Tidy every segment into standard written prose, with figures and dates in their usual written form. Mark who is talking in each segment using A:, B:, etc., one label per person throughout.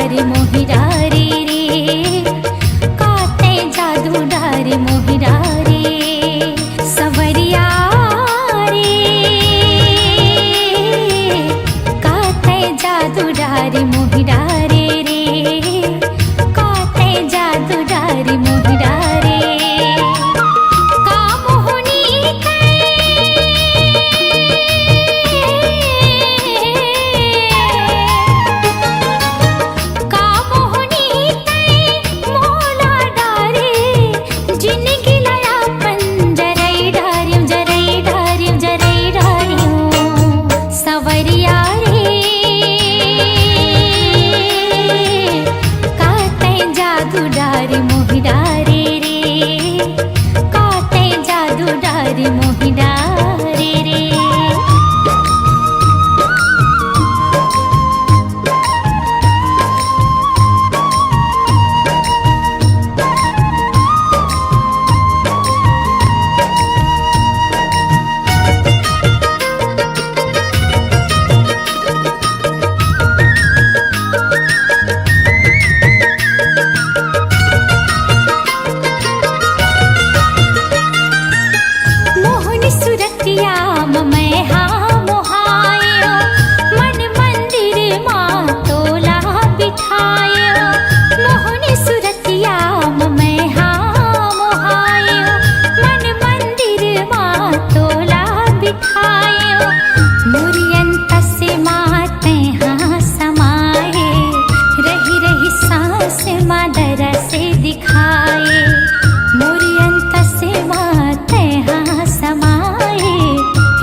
A: डारे मोहिरारे रे, काते जादू डारे मोहिरारे सवरिया रे, काते जादू डारे मोहिरारे रे, काते जादू डारे मोहिरारे डारे मोहिरारे रे, काते जादू डारे मोहिरारे रे। सुरतिया मैं हाँ मोहायो, मन मंदिर माँ तोला बिठायो, मोहनी सुरतिया मैं हाँ मोहायो, मन मंदिर माँ तोला बिठायो, मुरियंत से माते हाँ समाये, रही रही सांस मादर से दिखाए, मुरियंत से माते हाँ समाये,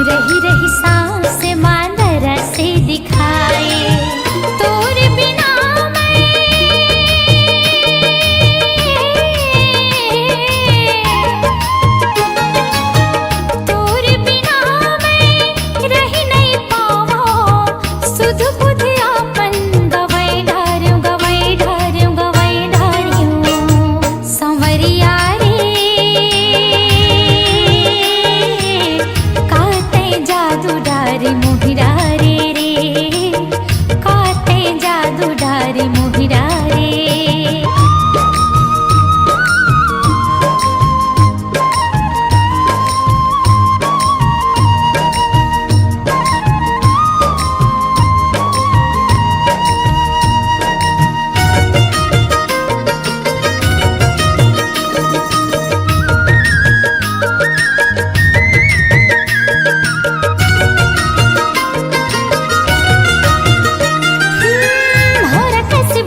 A: रही रही सांस मांदर से दिखाए, तोरे बिना तोरे बिना मैं रही नहीं पावो, सुध बुध आपन गवै ढार्यूं गवै ढार्यूं गवै ढार्यूं संवरिया जादू डारे मोहिरारे रे, काते जादू डारे मोहिरारे।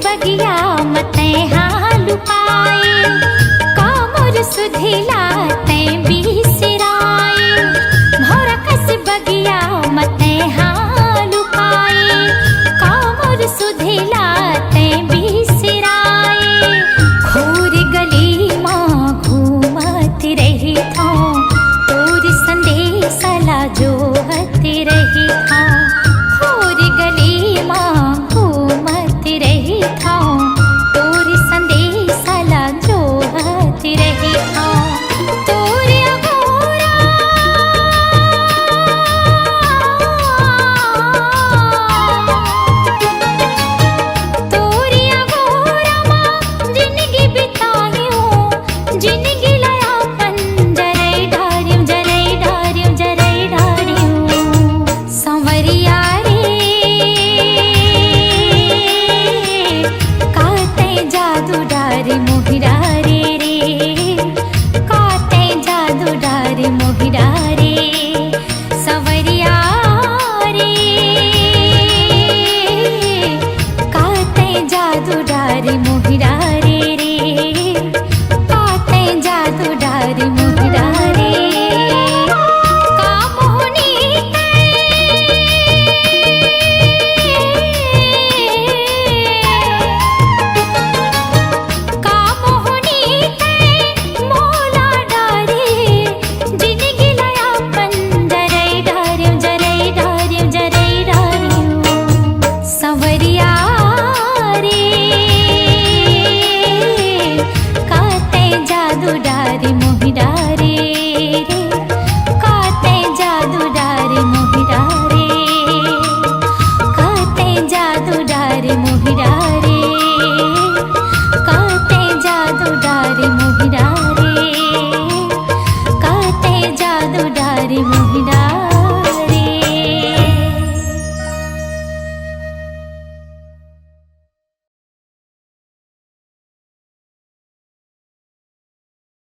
A: बगिया